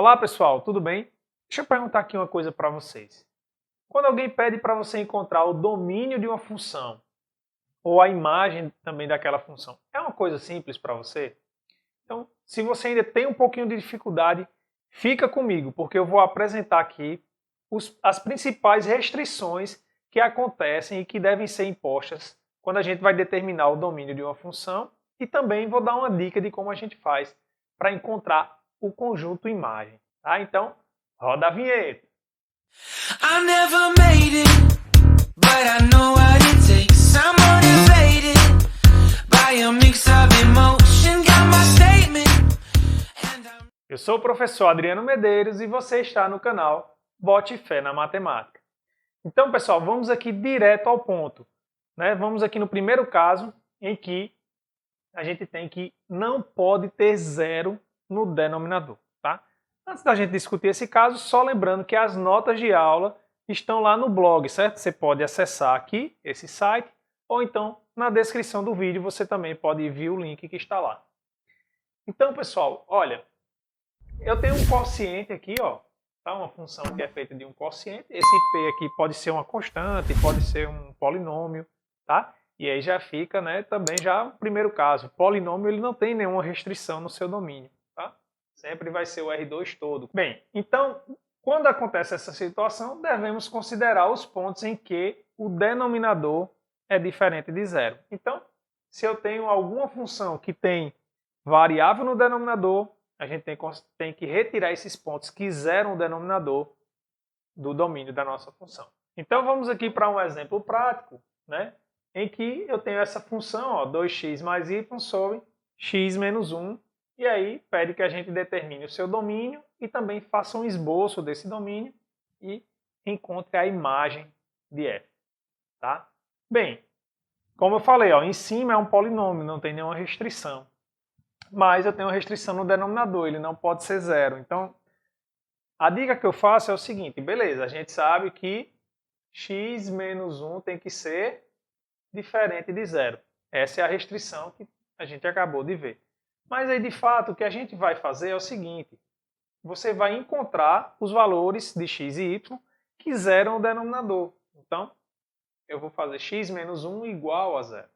Olá pessoal, tudo bem? Deixa eu perguntar aqui uma coisa para vocês. Quando alguém pede para você encontrar o domínio de uma função, ou a imagem também daquela função, é uma coisa simples para você? Então, se você ainda tem um pouquinho de dificuldade, fica comigo, porque eu vou apresentar aqui as principais restrições que acontecem e que devem ser impostas quando a gente vai determinar o domínio de uma função, e também vou dar uma dica de como a gente faz para encontrar o conjunto imagem. Tá? Então, roda a vinheta. I never made it, but I know what it takes. I'm motivated by a mix of emotion. Got my statement, and I'm... Eu sou o professor Adriano Medeiros e você está no canal Bote Fé na Matemática. Então, pessoal, vamos aqui direto ao ponto. Né? Vamos aqui no primeiro caso, em que a gente tem que não pode ter zero no denominador. Tá? Antes da gente discutir esse caso, só lembrando que as notas de aula estão lá no blog, certo? Você pode acessar aqui esse site, ou então na descrição do vídeo você também pode ver o link que está lá. Então, pessoal, olha, eu tenho um quociente aqui, ó, tá? Uma função que é feita de um quociente. Esse P aqui pode ser uma constante, pode ser um polinômio, tá? E aí já fica, né, também já o primeiro caso. O polinômio ele não tem nenhuma restrição no seu domínio, tá? Sempre vai ser o R2 todo. Bem, então, quando acontece essa situação, devemos considerar os pontos em que o denominador é diferente de zero. Então, se eu tenho alguma função que tem variável no denominador, a gente tem que retirar esses pontos que zeram o denominador do domínio da nossa função. Então vamos aqui para um exemplo prático, né, em que eu tenho essa função, ó, 2x mais y sobre x menos 1, e aí pede que a gente determine o seu domínio e também faça um esboço desse domínio e encontre a imagem de f. Tá? Bem, como eu falei, ó, em cima é um polinômio, não tem nenhuma restrição. Mas eu tenho uma restrição no denominador, ele não pode ser zero. Então, a dica que eu faço é o seguinte, beleza, a gente sabe que x menos 1 tem que ser diferente de zero. Essa é a restrição que a gente acabou de ver. Mas aí, de fato, o que a gente vai fazer é o seguinte, você vai encontrar os valores de x e y que zeram o denominador. Então, eu vou fazer x menos 1 igual a zero.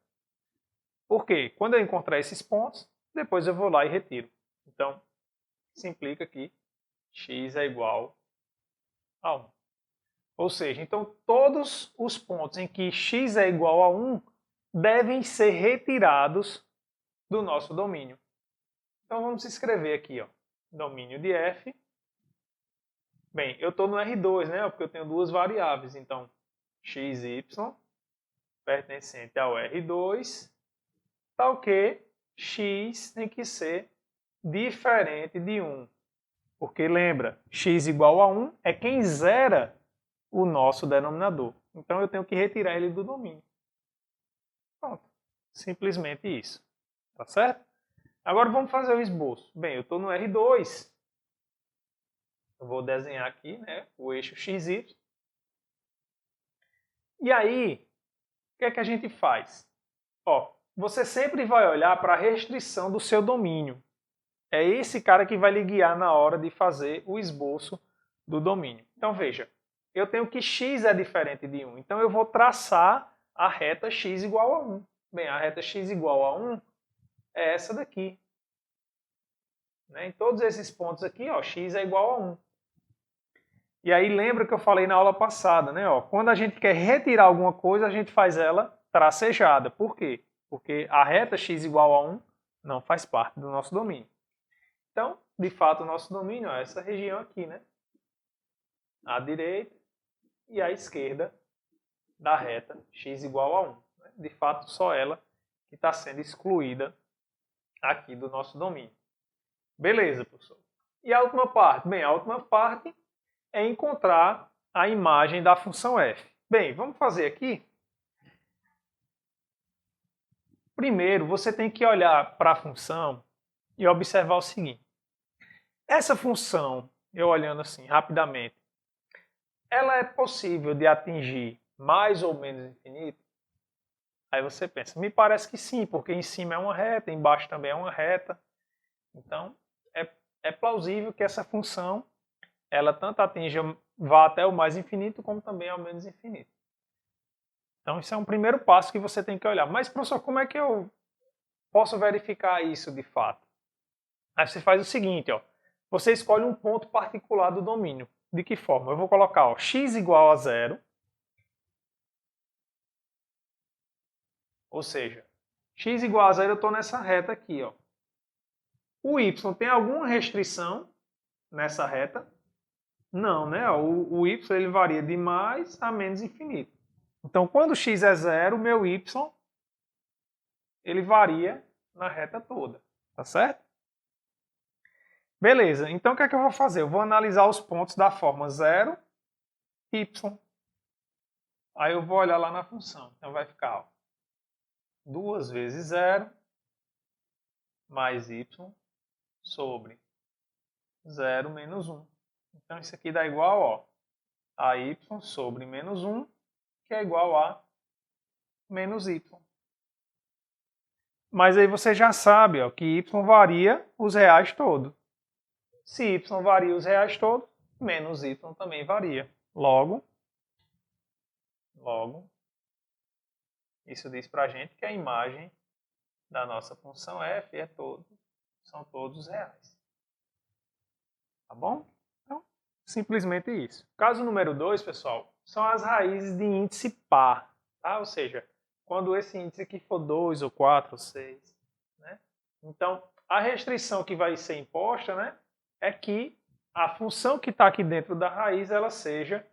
Por quê? Quando eu encontrar esses pontos, depois eu vou lá e retiro. Então, isso implica que x é igual a 1. Ou seja, então todos os pontos em que x é igual a 1 devem ser retirados do nosso domínio. Então vamos escrever aqui, ó, domínio de f. Bem, eu estou no R2, né? Porque eu tenho duas variáveis. Então, x e y pertencente ao R2, tal que x tem que ser diferente de 1. Porque lembra, x igual a 1 é quem zera o nosso denominador. Então eu tenho que retirar ele do domínio. Pronto. Simplesmente isso. Tá certo? Agora vamos fazer o esboço. Bem, eu estou no R2. Eu vou desenhar aqui, né, o eixo XY. E aí, o que é que a gente faz? Ó, você sempre vai olhar para a restrição do seu domínio. É esse cara que vai lhe guiar na hora de fazer o esboço do domínio. Então veja, eu tenho que x é diferente de 1. Então eu vou traçar a reta x igual a 1. Bem, a reta x igual a 1 é essa daqui. Em todos esses pontos aqui, ó, x é igual a 1. E aí lembra que eu falei na aula passada, né? Ó, quando a gente quer retirar alguma coisa, a gente faz ela tracejada. Por quê? Porque a reta x igual a 1 não faz parte do nosso domínio. Então, de fato, o nosso domínio é essa região aqui, né? À direita e à esquerda da reta x igual a 1. De fato, só ela que está sendo excluída aqui do nosso domínio. Beleza, professor. E a última parte? Bem, a última parte é encontrar a imagem da função f. Bem, vamos fazer aqui. Primeiro, você tem que olhar para a função e observar o seguinte. Essa função, eu olhando assim rapidamente, ela é possível de atingir mais ou menos infinito? Aí você pensa, me parece que sim, porque em cima é uma reta, embaixo também é uma reta. Então, é plausível que essa função ela tanto vá até o mais infinito, como também ao menos infinito. Então, isso é um primeiro passo que você tem que olhar. Mas, professor, como é que eu posso verificar isso de fato? Aí você faz o seguinte, ó. Você escolhe um ponto particular do domínio. De que forma? Eu vou colocar ó, x igual a 0. Ou seja, x igual a 0 eu estou nessa reta aqui. Ó. O y tem alguma restrição nessa reta? Não, né? O y ele varia de mais a menos infinito. Então, quando x é 0, o meu y ele varia na reta toda. Tá certo? Beleza. Então, o que é que eu vou fazer? Eu vou analisar os pontos da forma 0, y. Aí eu vou olhar lá na função. Então, vai ficar ó, 2 vezes 0 mais y sobre 0 menos 1. Então, isso aqui dá igual ó, a y sobre menos 1, que é igual a menos y. Mas aí você já sabe ó, que y varia os reais todos. Se y varia os reais todos, menos y também varia. Logo, isso diz pra gente que a imagem da nossa função f são todos reais. Tá bom? Então, simplesmente isso. Caso número 2, pessoal, são as raízes de índice par. Tá? Ou seja, quando esse índice aqui for 2, ou 4, ou 6. Né? Então, a restrição que vai ser imposta, né, é que a função que está aqui dentro da raiz ela seja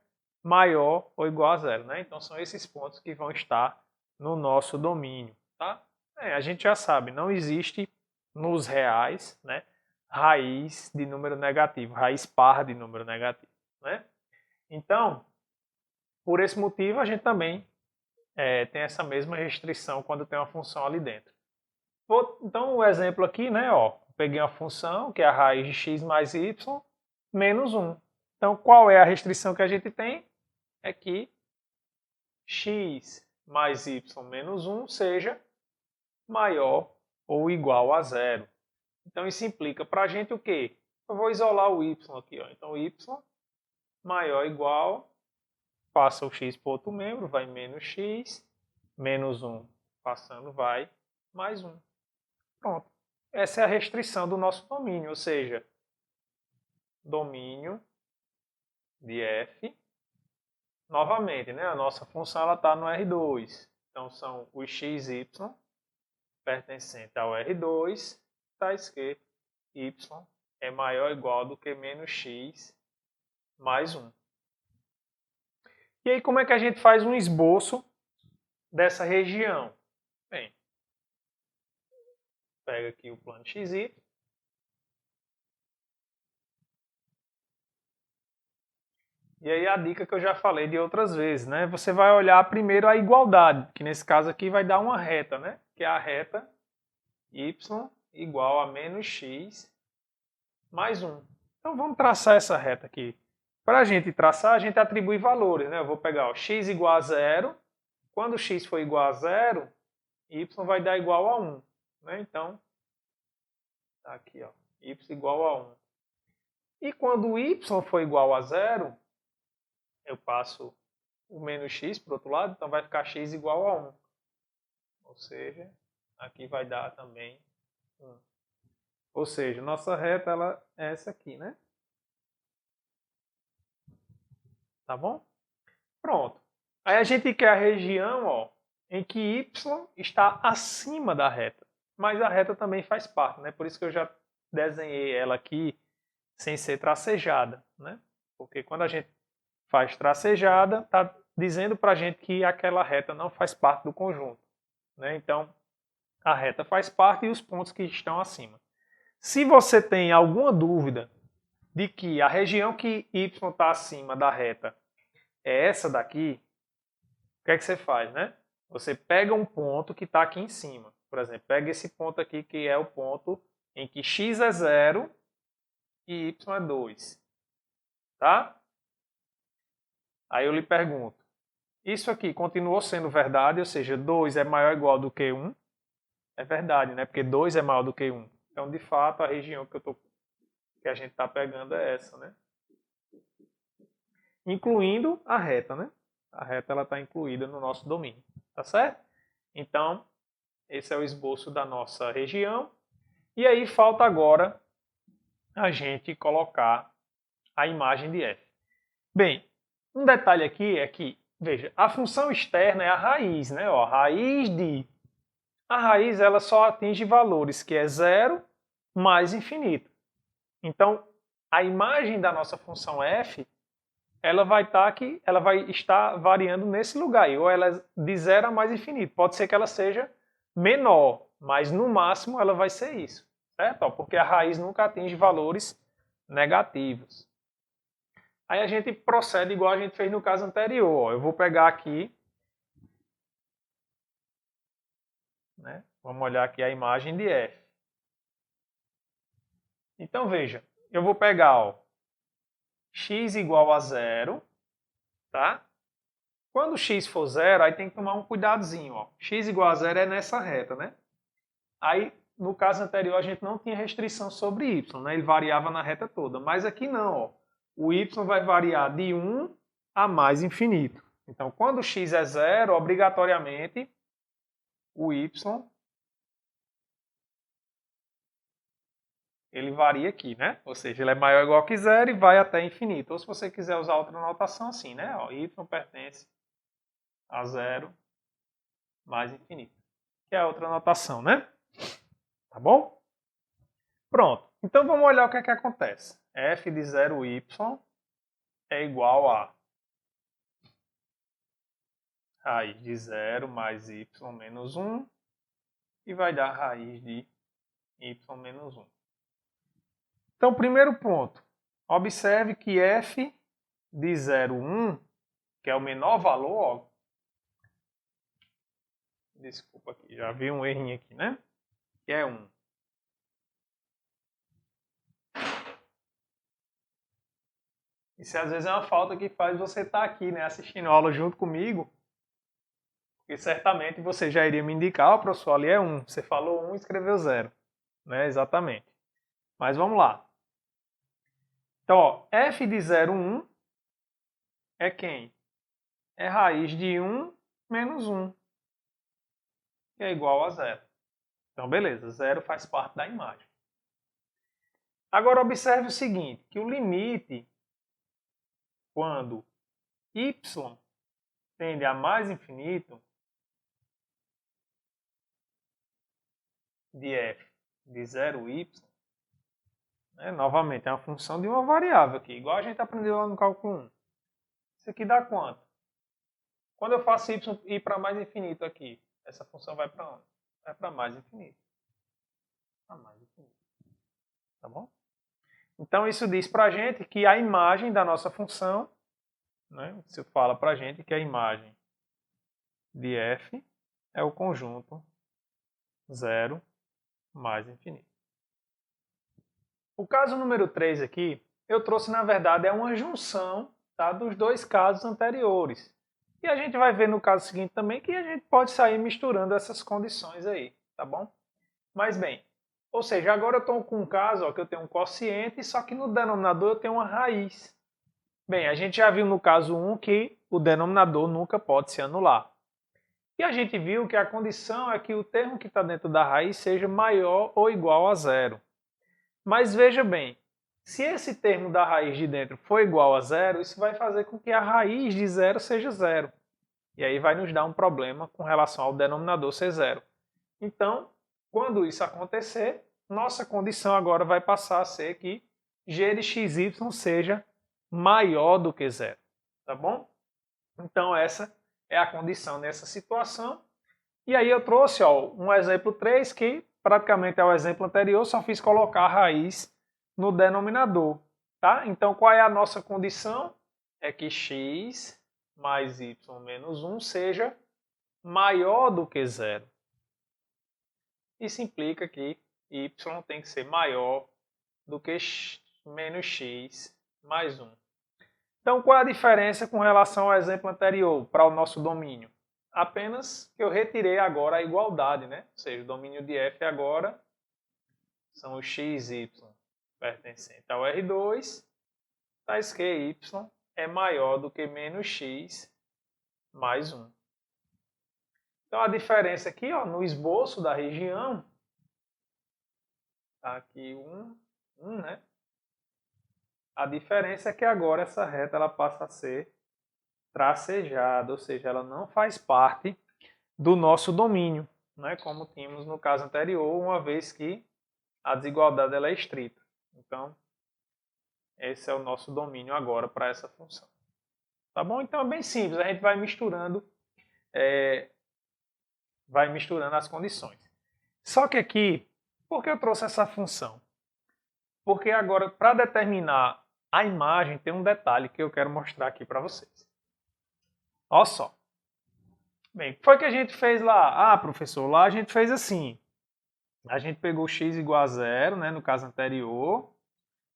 maior ou igual a 0. Né? Então, são esses pontos que vão estar no nosso domínio. Tá? A gente já sabe, não existe nos reais, né, raiz de número negativo, raiz par de número negativo. Né? Então, por esse motivo, a gente também tem essa mesma restrição quando tem uma função ali dentro. Então, o exemplo aqui, né, ó, peguei uma função que é a raiz de x mais y menos 1. Então, qual é a restrição que a gente tem? É que x mais y menos 1 seja maior ou igual a 0. Então, isso implica para a gente o quê? Eu vou isolar o y aqui. Ó. Então, y maior ou igual, passa o x para outro membro, vai menos x, menos 1 passando, vai mais 1. Pronto. Essa é a restrição do nosso domínio, ou seja, domínio de f. Novamente, né, a nossa função está no R2. Então, são os x e y pertencentes ao R2, está escrito y é maior ou igual do que menos x mais 1. E aí, como é que a gente faz um esboço dessa região? Bem, pega aqui o plano XY. E aí a dica que eu já falei de outras vezes, né? Você vai olhar primeiro a igualdade, que nesse caso aqui vai dar uma reta, né? Que é a reta y igual a menos x mais 1. Então vamos traçar essa reta aqui. Para a gente traçar, a gente atribui valores, né? Eu vou pegar ó, x igual a 0. Quando x for igual a 0, y vai dar igual a 1. Né? Então, tá aqui, ó, y igual a 1. E quando y for igual a 0, eu passo o menos x para o outro lado, então vai ficar x igual a 1. Ou seja, aqui vai dar também 1. Ou seja, nossa reta ela é essa aqui, né? Tá bom? Pronto. Aí a gente quer a região ó, em que y está acima da reta. Mas a reta também faz parte, né? Por isso que eu já desenhei ela aqui sem ser tracejada, né? Porque quando a gente faz tracejada, está dizendo para a gente que aquela reta não faz parte do conjunto. Né? Então, a reta faz parte e os pontos que estão acima. Se você tem alguma dúvida de que a região que y está acima da reta é essa daqui, o que é que você faz? Né? Você pega um ponto que está aqui em cima. Por exemplo, pega esse ponto aqui que é o ponto em que x é 0 e y é 2. Tá? Aí eu lhe pergunto, isso aqui continuou sendo verdade, ou seja, 2 é maior ou igual do que 1? É verdade, né? Porque 2 é maior do que 1. Então, de fato, a região que eu estou que a gente está pegando é essa, né? Incluindo a reta, né? A reta está incluída no nosso domínio, tá certo? Então, esse é o esboço da nossa região. E aí falta agora a gente colocar a imagem de f. Bem, um detalhe aqui é que, veja, a função externa é a raiz, né? Ó, raiz de... A raiz ela só atinge valores que é 0 mais infinito. Então, a imagem da nossa função f, ela vai estar variando nesse lugar aí, ou ela é de 0 a mais infinito. Pode ser que ela seja menor, mas no máximo ela vai ser isso, certo? Ó, porque a raiz nunca atinge valores negativos. Aí a gente procede igual a gente fez no caso anterior. Ó. Eu vou pegar aqui, né? Vamos olhar aqui a imagem de f. Então veja, eu vou pegar ó, x igual a 0, tá? Quando x for 0, aí tem que tomar um cuidadozinho. Ó. X igual a 0 é nessa reta, né? Aí, no caso anterior, a gente não tinha restrição sobre y, né? Ele variava na reta toda. Mas aqui não, ó. O y vai variar de 1 a mais infinito. Então, quando x é 0, obrigatoriamente, o y ele varia aqui, né? Ou seja, ele é maior ou igual que 0 e vai até infinito. Ou se você quiser usar outra notação assim, né? Ó, y pertence a 0 mais infinito. Que é a outra notação, né? Tá bom? Pronto. Então vamos olhar o que é que acontece. f de 0y é igual a raiz de 0 mais y menos 1 e vai dar raiz de y menos 1. Então, primeiro ponto. Observe que f de 0,1, que é o menor valor, ó, desculpa aqui, já vi um errinho aqui, né? Que é 1. Isso às vezes é uma falta que faz você estar aqui, né, assistindo a aula junto comigo. Porque certamente você já iria me indicar, ó, professor, ali é 1. Você falou 1 e escreveu 0. Né? Exatamente. Mas vamos lá. Então, ó, f de 0,1 é quem? É raiz de 1 menos 1, que é igual a 0. Então, beleza, 0 faz parte da imagem. Agora, observe o seguinte, que o limite, quando y tende a mais infinito, de f de 0y, né, novamente, é uma função de uma variável aqui, igual a gente aprendeu lá no cálculo 1. Isso aqui dá quanto? Quando eu faço y ir para mais infinito aqui, essa função vai para onde? Vai para mais infinito. Para mais infinito. Tá bom? Então, isso diz para a gente que a imagem da nossa função, né, isso fala para a gente que a imagem de f é o conjunto 0 mais infinito. O caso número 3 aqui, eu trouxe, na verdade, é uma junção, tá, dos dois casos anteriores. E a gente vai ver no caso seguinte também que a gente pode sair misturando essas condições aí, tá bom? Mas bem, ou seja, agora eu estou com um caso ó, que eu tenho um quociente, só que no denominador eu tenho uma raiz. Bem, a gente já viu no caso 1 que o denominador nunca pode se anular. E a gente viu que a condição é que o termo que está dentro da raiz seja maior ou igual a 0. Mas veja bem, se esse termo da raiz de dentro for igual a 0, isso vai fazer com que a raiz de 0 seja 0. E aí vai nos dar um problema com relação ao denominador ser 0. Então, quando isso acontecer, nossa condição agora vai passar a ser que g de xy seja maior do que 0. Tá bom? Então, essa é a condição nessa situação. E aí eu trouxe ó, um exemplo 3 que praticamente é o exemplo anterior, só fiz colocar a raiz no denominador. Tá? Então, qual é a nossa condição? É que x mais y menos 1 seja maior do que 0. Isso implica que y tem que ser maior do que menos x mais 1. Então, qual é a diferença com relação ao exemplo anterior para o nosso domínio? Apenas que eu retirei agora a igualdade, né? Ou seja, o domínio de f agora são os x, y. pertencente ao R2, tais que y é maior do que menos x mais 1. Então, a diferença aqui, ó, no esboço da região, tá aqui 1, né? A diferença é que agora essa reta ela passa a ser tracejada, ou seja, ela não faz parte do nosso domínio, né? Como tínhamos no caso anterior, uma vez que a desigualdade ela é estrita. Então, esse é o nosso domínio agora para essa função. Tá bom? Então é bem simples, a gente vai misturando as condições. Só que aqui, por que eu trouxe essa função? Porque agora, para determinar a imagem, tem um detalhe que eu quero mostrar aqui para vocês. Olha só. Bem, o que foi que a gente fez lá? Ah, professor, lá a gente fez assim. A gente pegou x igual a 0, né, no caso anterior.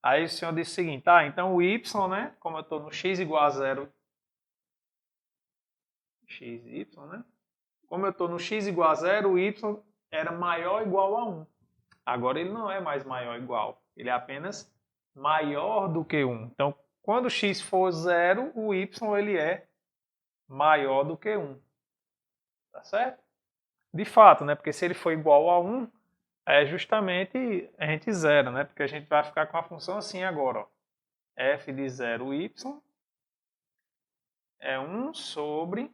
Aí o senhor disse o seguinte, então o y, né, como eu estou no x igual a 0, xy, né? Como eu estou no x igual a 0, o y era maior ou igual a 1. Agora ele não é mais maior ou igual, ele é apenas maior do que 1. Então, quando x for 0, o y ele é maior do que 1. Tá certo? De fato, né? Porque se ele for igual a 1, é justamente a gente zera, né? Porque a gente vai ficar com a função assim agora, ó. F de 0y é 1 sobre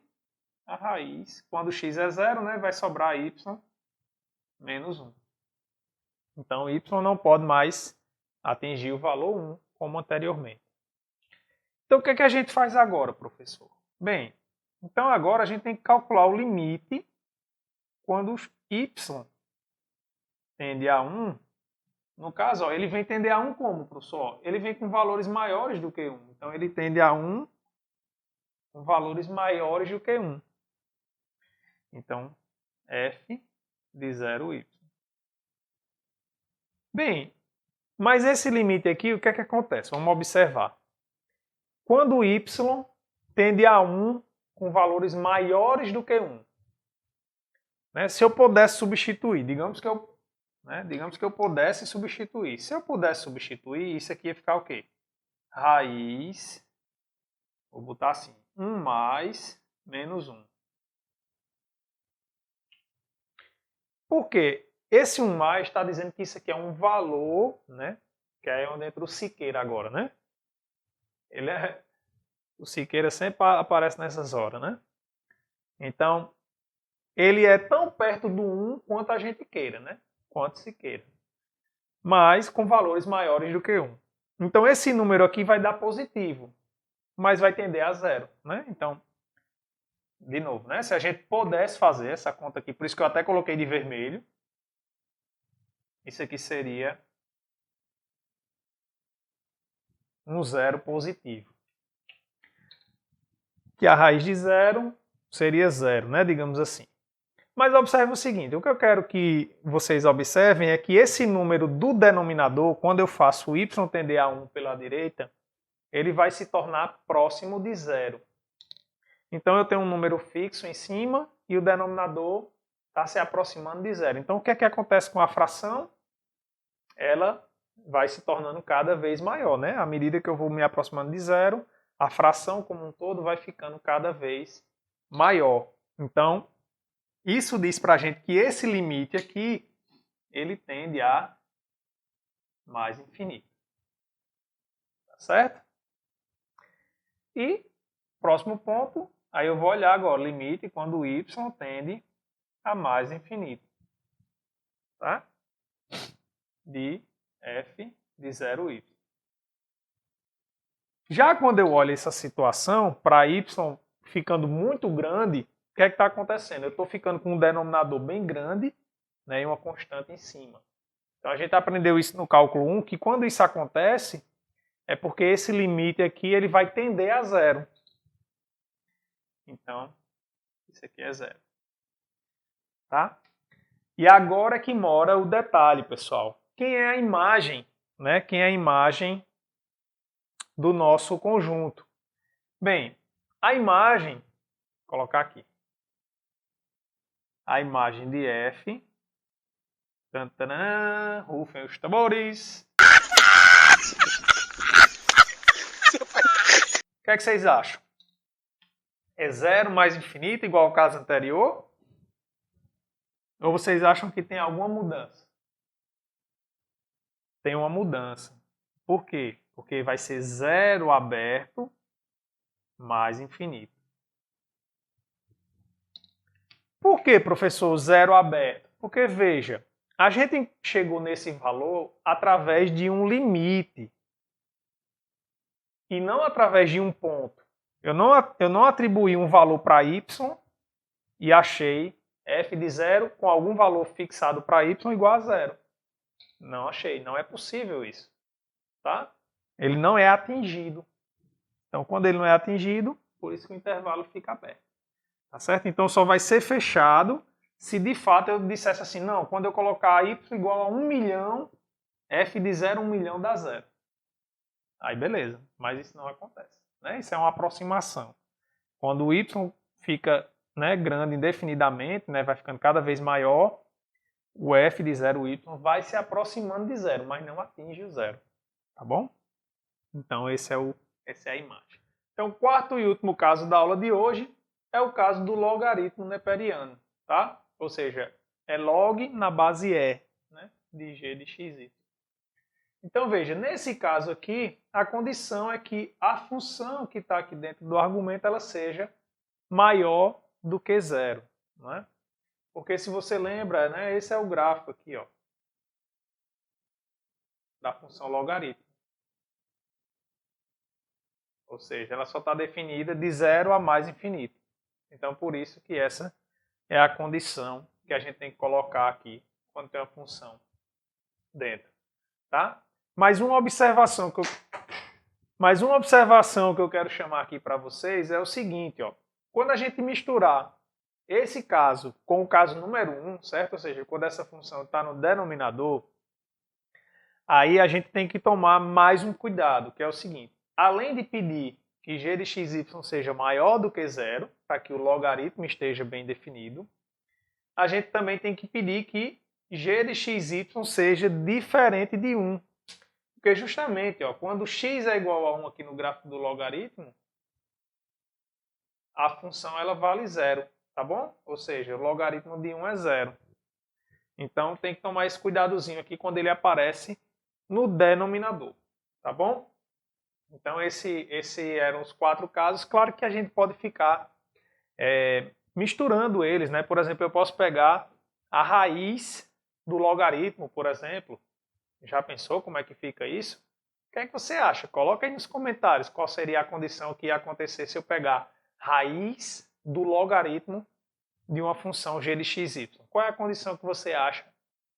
a raiz. Quando x é 0, né? Vai sobrar y menos 1. Então, y não pode mais atingir o valor 1, como anteriormente. Então, o que é que a gente faz agora, professor? Bem, então agora a gente tem que calcular o limite quando y tende a 1. No caso, ó, ele vem tender a 1 como, professor? Ele vem com valores maiores do que 1. Então, ele tende a 1 com valores maiores do que 1. Então, f de 0y. Bem, mas esse limite aqui, o que é que acontece? Vamos observar. Quando o y tende a 1 com valores maiores do que 1. Né? Se eu pudesse substituir, digamos que eu pudesse substituir. Se eu pudesse substituir, isso aqui ia ficar o quê? Raiz, vou botar assim, 1 mais menos 1. Por quê? Esse 1 mais está dizendo que isso aqui é um valor, né? Que é onde entra o Siqueira agora, né? O Siqueira sempre aparece nessas horas, né? Então, ele é tão perto do 1 quanto a gente queira, né? Quanto se queira. Mas com valores maiores do que 1. Então, esse número aqui vai dar positivo, mas vai tender a 0, né? Então, de novo, né? Se a gente pudesse fazer essa conta aqui, por isso que eu até coloquei de vermelho, isso aqui seria um 0 positivo. Que a raiz de 0 seria 0, né? Digamos assim. Mas observe o seguinte, o que eu quero que vocês observem é que esse número do denominador, quando eu faço y tender a 1 pela direita, ele vai se tornar próximo de 0. Então eu tenho um número fixo em cima e o denominador está se aproximando de 0. Então o que é que acontece com a fração? Ela vai se tornando cada vez maior, né? À medida que eu vou me aproximando de 0, a fração como um todo vai ficando cada vez maior. Então, isso diz para a gente que esse limite aqui, ele tende a mais infinito. Tá certo? E, próximo ponto, aí eu vou olhar agora, limite quando o y tende a mais infinito. Tá? De f de 0y. Já quando eu olho essa situação, para y ficando muito grande, o que é que está acontecendo? Eu estou ficando com um denominador bem grande, né, e uma constante em cima. Então a gente aprendeu isso no cálculo 1, que quando isso acontece, é porque esse limite aqui ele vai tender a 0. Então, isso aqui é 0. Tá? E agora que mora o detalhe, pessoal. Quem é a imagem, né? Quem é a imagem do nosso conjunto? Bem, a imagem, vou colocar aqui. A imagem de f, rufem os tambores, O que é que vocês acham? É 0 mais infinito igual ao caso anterior? Ou vocês acham que tem alguma mudança? Tem uma mudança. Por quê? Porque vai ser 0 aberto mais infinito. Por que, professor, 0 aberto? Porque, veja, a gente chegou nesse valor através de um limite e não através de um ponto. Eu não atribuí um valor para y e achei f de 0 com algum valor fixado para y igual a 0. Não achei, não é possível isso. Tá? Ele não é atingido. Então, quando ele não é atingido, por isso que o intervalo fica aberto. Tá certo? Então, só vai ser fechado se de fato eu dissesse assim, não, quando eu colocar y igual a 1 milhão, f de 0, 1 milhão dá 0. Aí beleza, mas isso não acontece. Né? Isso é uma aproximação. Quando o y fica, né, grande indefinidamente, né, vai ficando cada vez maior, o f de 0y vai se aproximando de 0, mas não atinge o 0. Tá bom? Então essa é a imagem. Então o quarto e último caso da aula de hoje é o caso do logaritmo neperiano. Tá? Ou seja, é log na base e, né, de g de xy. Então veja, nesse caso aqui, a condição é que a função que está aqui dentro do argumento ela seja maior do que 0. Né? Porque se você lembra, né, esse é o gráfico aqui, ó, da função logaritmo. Ou seja, ela só está definida de 0 a mais infinito. Então por isso que essa é a condição que a gente tem que colocar aqui quando tem uma função dentro. Tá? Mais uma observação que eu quero chamar aqui para vocês é o seguinte, ó. Quando a gente misturar esse caso com o caso número 1, certo? Ou seja, quando essa função está no denominador, aí a gente tem que tomar mais um cuidado, que é o seguinte. Além de pedir que g de xy seja maior do que 0, para que o logaritmo esteja bem definido, a gente também tem que pedir que g de xy seja diferente de 1. Porque justamente, ó, quando x é igual a 1 aqui no gráfico do logaritmo, a função ela vale 0, tá bom? Ou seja, o logaritmo de 1 é 0. Então tem que tomar esse cuidadozinho aqui quando ele aparece no denominador, tá bom? Então esses eram os 4 casos. Claro que a gente pode ficar misturando eles, né? Por exemplo, eu posso pegar a raiz do logaritmo, por exemplo. Já pensou como é que fica isso? O que é que você acha? Coloca aí nos comentários qual seria a condição que ia acontecer se eu pegar raiz do logaritmo de uma função g de xy. Qual é a condição que você acha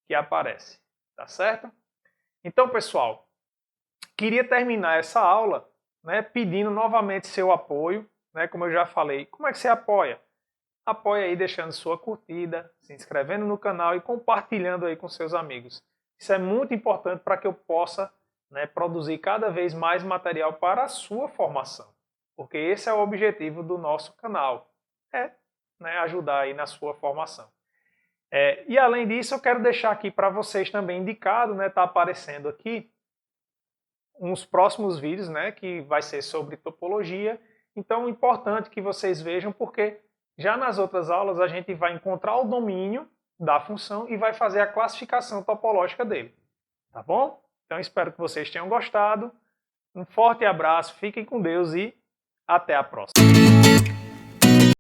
que aparece? Tá certo? Então, pessoal, queria terminar essa aula, né, pedindo novamente seu apoio, né, como eu já falei. Como é que você apoia? Apoia aí deixando sua curtida, se inscrevendo no canal e compartilhando aí com seus amigos. Isso é muito importante para que eu possa, né, produzir cada vez mais material para a sua formação. Porque esse é o objetivo do nosso canal, né, ajudar aí na sua formação. E além disso, eu quero deixar aqui para vocês também indicado, né, tá aparecendo aqui, uns próximos vídeos, né, que vai ser sobre topologia. Então é importante que vocês vejam, porque já nas outras aulas a gente vai encontrar o domínio da função e vai fazer a classificação topológica dele. Tá bom? Então espero que vocês tenham gostado. Um forte abraço, fiquem com Deus e até a próxima.